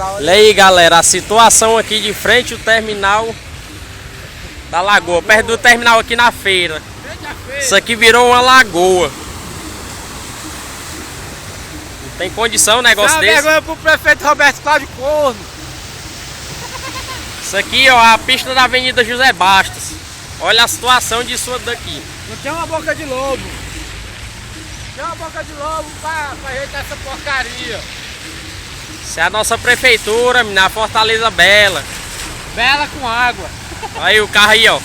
Olha aí, galera, a situação aqui de frente ao terminal da lagoa, perto do terminal aqui na feira. Isso aqui virou uma lagoa. Não tem condição um negócio desse. Vergonha pro prefeito Roberto Cláudio Corno. Isso aqui, ó, a pista da Avenida José Bastos. Olha a situação disso daqui. Não tem uma boca de lobo. Tem uma boca de lobo pra ajeitar essa porcaria. Isso é a nossa prefeitura, menina, a Fortaleza Bela. Bela com água. Aí o carro aí, ó.